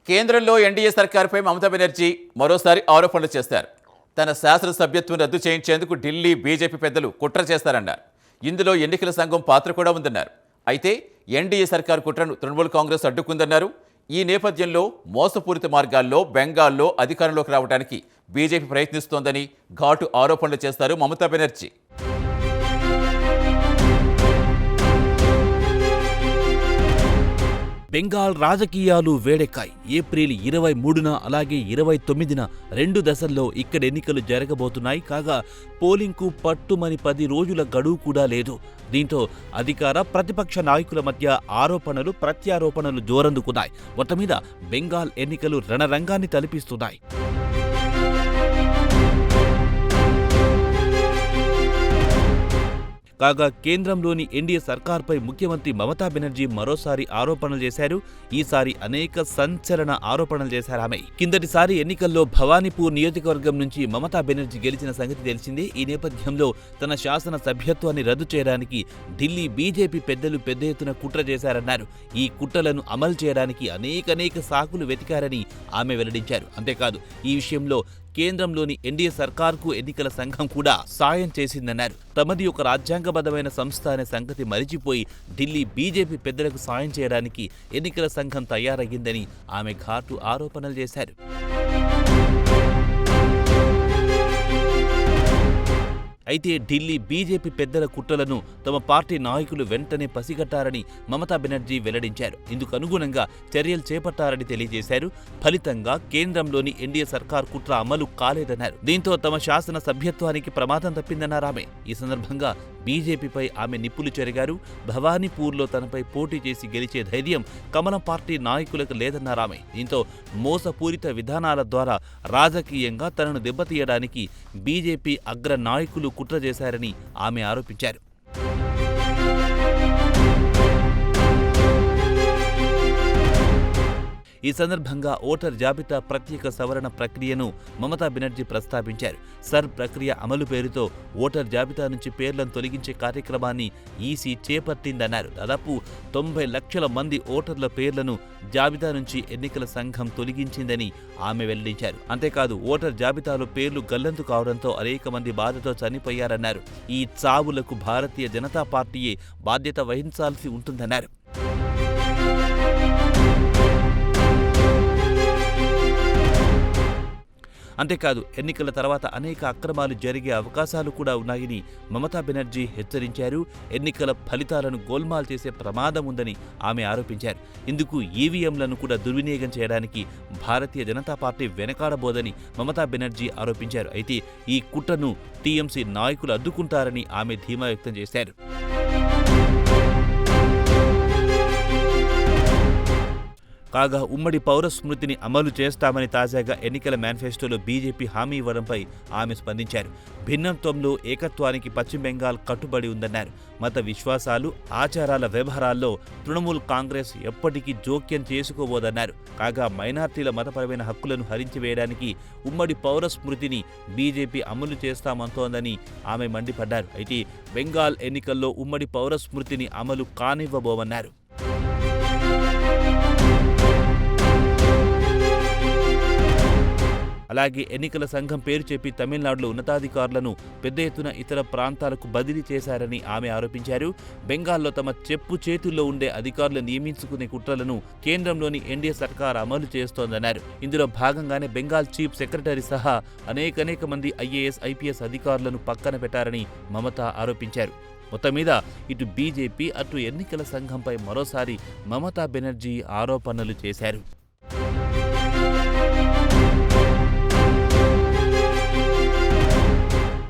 కేంద్రంలో ఎన్డీఏ సర్కారుపై మమతా బెనర్జీ మరోసారి ఆరోపణలు చేశారు. తన శాసనసభ్యత్వం రద్దు చేయించేందుకు ఢిల్లీ బీజేపీ పెద్దలు కుట్ర చేస్తారన్నారు. ఇందులో ఎన్నికల సంఘం పాత్ర కూడా ఉందన్నారు. అయితే ఎన్డీఏ సర్కారు కుట్రను తృణమూల్ కాంగ్రెస్ అడ్డుకుందన్నారు. ఈ నేపథ్యంలో మోసపూరిత మార్గాల్లో బెంగాల్లో అధికారంలోకి రావడానికి బీజేపీ ప్రయత్నిస్తోందని ఘాటు ఆరోపణలు చేస్తారు మమతా బెనర్జీ. బెంగాల్ రాజకీయాలు వేడెక్కాయి. ఏప్రిల్ 23న అలాగే 29న 2 దశల్లో ఇక్కడ ఎన్నికలు జరగబోతున్నాయి. కాగా పోలింగ్కు పట్టుమని 10 రోజుల గడువు కూడా లేదు. దీంతో అధికార ప్రతిపక్ష నాయకుల మధ్య ఆరోపణలు ప్రత్యారోపణలు జోరందుకున్నాయి. మొత్తం మీద బెంగాల్ ఎన్నికలు రణరంగాన్ని తలపిస్తున్నాయి. కాగా కేంద్రంలోని ఎన్డీఏ సర్కార్పై ముఖ్యమంత్రి మమతా బెనర్జీ మరోసారి ఆరోపణలు చేశారు. ఈసారి అనేక సంచలన ఆరోపణలు చేశారు ఆమె. కిందటిసారి ఎన్నికల్లో భవానీపూర్ నియోజకవర్గం నుంచి మమతా బెనర్జీ గెలిచిన సంగతి తెలిసిందే. ఈ నేపథ్యంలో తన శాసన సభ్యత్వాన్ని రద్దు చేయడానికి ఢిల్లీ బీజేపీ పెద్దలు పెద్ద ఎత్తున కుట్ర చేశారన్నారు. ఈ కుట్రలను అమలు చేయడానికి అనేక సాకులు వెతికారని ఆమె వెల్లడించారు. అంతేకాదు ఈ విషయంలో కేంద్రంలోని ఎన్డీఏ సర్కార్కు ఎన్నికల సంఘం కూడా సాయం చేసిందన్నారు. తమది ఒక రాజ్యాంగబద్ధమైన సంస్థ అనే సంగతి మరిచిపోయి ఢిల్లీ బీజేపీ పెద్దలకు సాయం చేయడానికి ఎన్నికల సంఘం తయారయ్యిందని ఆమె ఘాటు ఆరోపణలు చేశారు. అయితే ఢిల్లీ బీజేపీ పెద్దల కుట్రలను తమ పార్టీ నాయకులు వెంటనే పసిగట్టారని మమతా బెనర్జీ వెల్లడించారు. ఇందుకు అనుగుణంగా చర్యలు చేపట్టారని తెలియజేశారు. ఫలితంగా కేంద్రంలోని ఎన్డీఏ సర్కార్ కుట్ర అమలు కాలేదన్నారు. దీంతో తమ శాసన సభ్యత్వానికి ప్రమాదం తప్పిందన్నారు ఆమె. ఈ సందర్భంగా బీజేపీపై ఆమె నిప్పులు చెరిగారు. భవానీపూర్లో తనపై పోటీ చేసి గెలిచే ధైర్యం కమలం పార్టీ నాయకులకు లేదన్నారు ఆమె. దీంతో మోసపూరిత విధానాల ద్వారా రాజకీయంగా తనను దెబ్బతీయడానికి బీజేపీ అగ్ర నాయకులు కుట్ర చేశారని ఆమె ఆరోపించారు. ఈ సందర్భంగా ఓటర్ జాబితా ప్రత్యేక సవరణ ప్రక్రియను మమతా బెనర్జీ ప్రస్తావించారు. సర్ ప్రక్రియ అమలు పేరుతో ఓటర్ జాబితా నుంచి పేర్లను తొలగించే కార్యక్రమాన్ని ఈసీ చేపట్టిందన్నారు. దాదాపు 90 లక్షల మంది ఓటర్ల పేర్లను జాబితా నుంచి ఎన్నికల సంఘం తొలగించిందని ఆమె వెల్లడించారు. అంతేకాదు ఓటర్ జాబితాలో పేర్లు గల్లంతు కావడంతో అనేక మంది బాధతో చనిపోయారన్నారు. ఈ చావులకు భారతీయ జనతా పార్టీయే బాధ్యత వహించాల్సి ఉంటుందన్నారు. అంతేకాదు ఎన్నికల తర్వాత అనేక అక్రమాలు జరిగే అవకాశాలు కూడా ఉన్నాయని మమతా బెనర్జీ హెచ్చరించారు. ఎన్నికల ఫలితాలను గోల్మాల్ చేసే ప్రమాదం ఉందని ఆమె ఆరోపించారు. ఇందుకు ఈవీఎంలను కూడా దుర్వినియోగం చేయడానికి భారతీయ జనతా పార్టీ వెనకాడబోదని మమతా బెనర్జీ ఆరోపించారు. అయితే ఈ కుట్రను టీఎంసీ నాయకులు అడ్డుకుంటారని ఆమె ధీమా వ్యక్తం చేశారు. కాగా ఉమ్మడి పౌర స్మృతిని అమలు చేస్తామని తాజాగా ఎన్నికల మేనిఫెస్టోలో బీజేపీ హామీ ఇవ్వడంపై ఆమె స్పందించారు. భిన్నత్వంలో ఏకత్వానికి పశ్చిమ బెంగాల్ కట్టుబడి ఉందన్నారు. మత విశ్వాసాలు ఆచారాల వ్యవహారాల్లో తృణమూల్ కాంగ్రెస్ ఎప్పటికీ జోక్యం చేసుకోబోదన్నారు. కాగా మైనార్టీల మతపరమైన హక్కులను హరించివేయడానికి ఉమ్మడి పౌర స్మృతిని బీజేపీ అమలు చేస్తామంటోందని ఆమె మండిపడ్డారు. అయితే బెంగాల్ ఎన్నికల్లో ఉమ్మడి పౌర స్మృతిని అమలు కానివ్వబోమన్నారు. అలాగే ఎన్నికల సంఘం పేరు చెప్పి తమిళనాడులో ఉన్నతాధికారులను పెద్ద ఎత్తున ఇతర ప్రాంతాలకు బదిలీ చేశారని ఆమె ఆరోపించారు. బెంగాల్లో తమ చెప్పు చేతుల్లో ఉండే అధికారులు నియమించుకునే కుట్రలను కేంద్రంలోని ఎన్డీఏ సర్కార్ అమలు చేస్తోందన్నారు. ఇందులో భాగంగానే బెంగాల్ చీఫ్ సెక్రటరీ సహా అనేక మంది ఐఏఎస్ ఐపీఎస్ అధికారులను పక్కన పెట్టారని మమత ఆరోపించారు. మొత్తం మీద ఇటు బీజేపీ అటు ఎన్నికల సంఘంపై మరోసారి మమతా బెనర్జీ ఆరోపణలు చేశారు.